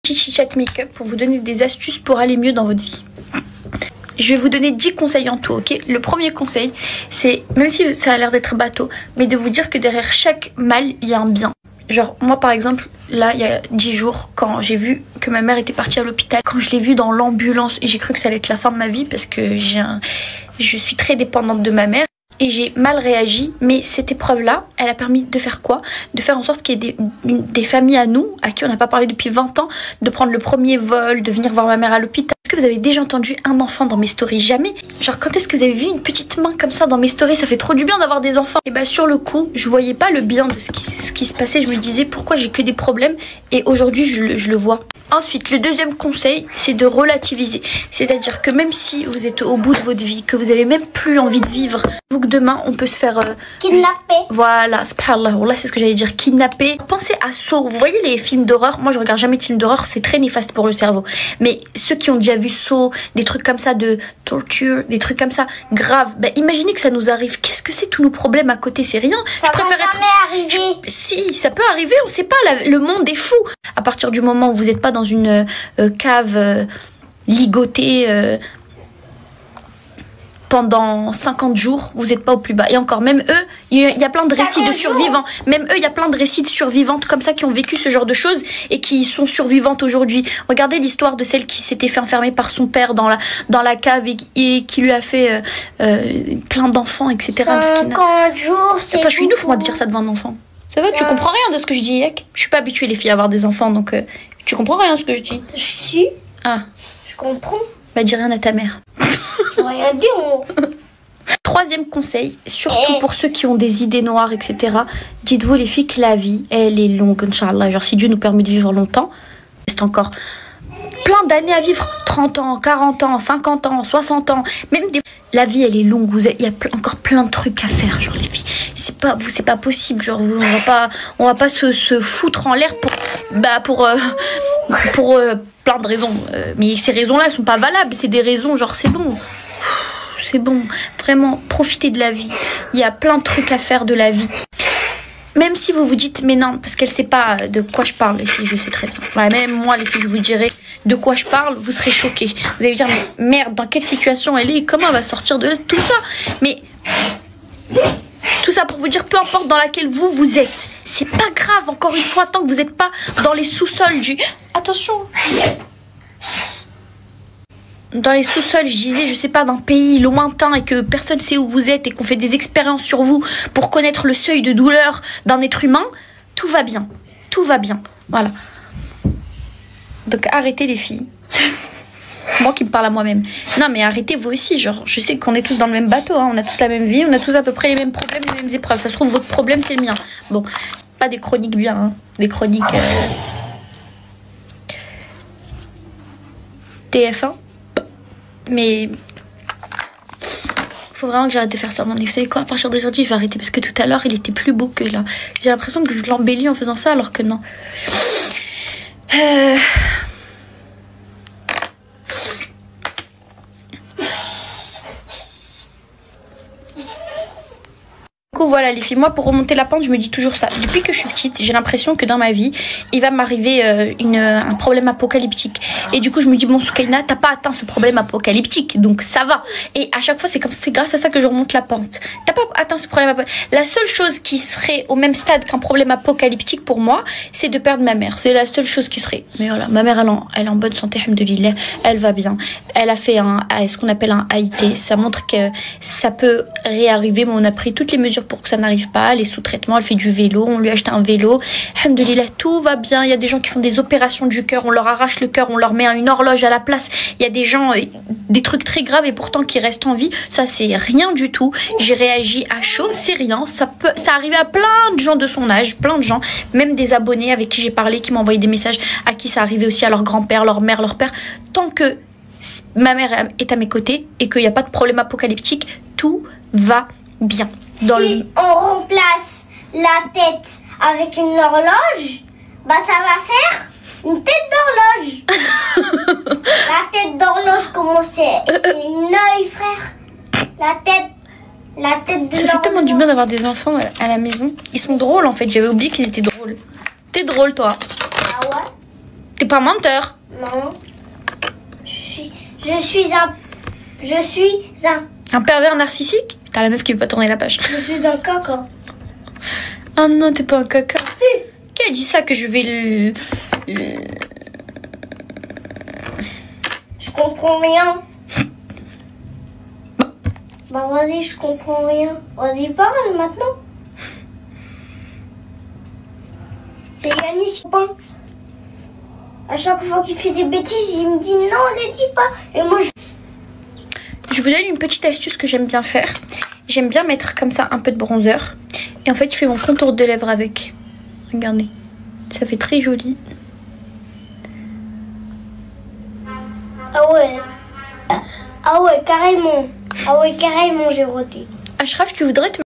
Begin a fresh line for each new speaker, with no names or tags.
Chichi Chat Makeup pour vous donner des astuces pour aller mieux dans votre vie. Je vais vous donner 10 conseils en tout, ok? Le premier conseil, c'est, même si ça a l'air d'être bateau, mais de vous dire que derrière chaque mal, il y a un bien. Genre, moi par exemple, là, il y a 10 jours, quand j'ai vu que ma mère était partie à l'hôpital, quand je l'ai vue dans l'ambulance, j'ai cru que ça allait être la fin de ma vie parce que je suis très dépendante de ma mère. Et j'ai mal réagi, mais cette épreuve-là, elle a permis de faire quoi? De faire en sorte qu'il y ait des familles à nous, à qui on n'a pas parlé depuis 20 ans, de prendre le premier vol, de venir voir ma mère à l'hôpital. Est-ce que vous avez déjà entendu un enfant dans mes stories? Jamais. Genre, quand est-ce que vous avez vu une petite main comme ça dans mes stories? Ça fait trop du bien d'avoir des enfants. Et bah sur le coup, je voyais pas le bien de ce qui se passait. Je me disais pourquoi j'ai que des problèmes, et aujourd'hui je le vois. Ensuite, le deuxième conseil, c'est de relativiser. C'est-à-dire que même si vous êtes au bout de votre vie, que vous avez même plus envie de vivre, vous que demain on peut se faire
kidnapper.
Voilà, subhanallah, voilà, c'est ce que j'allais dire, kidnapper. Pensez à Saw. Vous voyez les films d'horreur? Moi je regarde jamais de films d'horreur, c'est très néfaste pour le cerveau. Mais ceux qui ont déjà vu Saw, des trucs comme ça de torture, des trucs comme ça graves, bah, imaginez que ça nous arrive. Qu'est-ce que c'est tous nos problèmes à côté? C'est rien.
Ça va jamais arriver.
Si, ça peut arriver, on sait pas, le monde est fou. À partir du moment où vous n'êtes pas dans une cave ligotée pendant 50 jours, vous n'êtes pas au plus bas. Et encore, même eux, il y a plein de récits de survivants. Même eux, il y a plein de récits de survivantes comme ça qui ont vécu ce genre de choses et qui sont survivantes aujourd'hui. Regardez l'histoire de celle qui s'était fait enfermer par son père dans la cave et qui lui a fait plein d'enfants, etc.
50 jours, c'est
Attends, je suis une ouf, moi, de dire ça devant un enfant. Ça va, tu comprends rien de ce que je dis, Yek? Je suis pas habituée, les filles, à avoir des enfants, donc tu comprends rien de ce que je dis.
Si,
Ah,
je comprends.
bah dis rien à ta mère.
Tu vas rien dire.
Troisième conseil, surtout pour ceux qui ont des idées noires, etc. Dites-vous, les filles, que la vie, elle est longue, Inch'Allah. Genre, si Dieu nous permet de vivre longtemps, c'est encore plein d'années à vivre. 30 ans, 40 ans, 50 ans, 60 ans. Même des... La vie, elle est longue. Il y a encore plein de trucs à faire, genre, les filles. C'est pas possible. Genre, on va pas se foutre en l'air pour plein de raisons. Mais ces raisons-là, elles sont pas valables. C'est des raisons, genre, c'est bon. C'est bon. Vraiment, profitez de la vie. Il y a plein de trucs à faire de la vie. Même si vous vous dites, mais non, parce qu'elle sait pas de quoi je parle, les filles, je sais très bien. Ouais, même moi, les filles, je vous dirai de quoi je parle, vous serez choqués. Vous allez vous dire, mais merde, dans quelle situation elle est, comment elle va sortir de là, tout ça. Mais tout ça pour vous dire, peu importe dans laquelle vous êtes, c'est pas grave, encore une fois, tant que vous n'êtes pas dans les sous-sols du... Attention. Dans les sous-sols, je disais, je sais pas, d'un pays lointain et que personne sait où vous êtes et qu'on fait des expériences sur vous pour connaître le seuil de douleur d'un être humain, tout va bien. Tout va bien. Voilà. Donc arrêtez les filles. Moi qui me parle à moi-même. Non mais arrêtez vous aussi, genre, je sais qu'on est tous dans le même bateau, hein, on a tous la même vie, on a tous à peu près les mêmes problèmes, les mêmes épreuves. Ça se trouve, votre problème, c'est le mien. Bon, pas des chroniques bien, hein, des chroniques TF1. Mais faut vraiment que j'arrête de faire ça. Vous savez quoi, à partir d'aujourd'hui, je vais arrêter parce que tout à l'heure, il était plus beau que là. J'ai l'impression que je l'embellis en faisant ça alors que non. Du coup, voilà les filles, moi pour remonter la pente, je me dis toujours ça. Depuis que je suis petite, j'ai l'impression que dans ma vie, il va m'arriver un problème apocalyptique. Et du coup, je me dis, bon, Soukaina, t'as pas atteint ce problème apocalyptique, donc ça va. Et à chaque fois, c'est grâce à ça que je remonte la pente. T'as pas atteint ce problème apocalyptique. La seule chose qui serait au même stade qu'un problème apocalyptique pour moi, c'est de perdre ma mère. C'est la seule chose qui serait. Mais voilà, ma mère, elle est en bonne santé, alhamdoulilah, elle va bien. Elle a fait ce qu'on appelle un AIT. Ça montre que ça peut réarriver, mais on a pris toutes les mesures pour que ça n'arrive pas, les sous-traitements, elle fait du vélo, on lui a acheté un vélo, alhamdoulilah, tout va bien. Il y a des gens qui font des opérations du cœur, on leur arrache le cœur, on leur met une horloge à la place. Il y a des gens, des trucs très graves et pourtant qui restent en vie. Ça, c'est rien du tout. J'ai réagi à chaud, c'est rien. Ça arrive à plein de gens de son âge, plein de gens, même des abonnés avec qui j'ai parlé, qui m'ont envoyé des messages, à qui ça arrivait aussi, à leur grand-père, leur mère, leur père. Tant que ma mère est à mes côtés et qu'il n'y a pas de problème apocalyptique, tout va bien.
Si on remplace la tête avec une horloge, bah ça va faire une tête d'horloge. La tête d'horloge, comment c'est une œil, frère. La tête de l'horloge.
Ça fait tellement du bien d'avoir des enfants à la maison. Ils sont drôles en fait, j'avais oublié qu'ils étaient drôles. T'es drôle toi.
Ah ouais?
T'es pas un menteur.
Non. Je suis un...
Un pervers narcissique? T'as la meuf qui veut pas tourner la page.
Je suis un caca.
Ah non, t'es pas un caca.
Si.
Qui a dit ça que je vais
Je comprends rien. Bah vas-y, je comprends rien. Vas-y, parle maintenant. C'est Yanis. À chaque fois qu'il fait des bêtises, il me dit non, ne dis pas. Et moi,
Je vous donne une petite astuce que j'aime bien faire. J'aime bien mettre comme ça un peu de bronzer. Et en fait, je fais mon contour de lèvres avec. Regardez. Ça fait très joli.
Ah ouais. Ah ouais, carrément. Ah ouais, carrément, j'ai roté.
Ashraf, tu voudrais te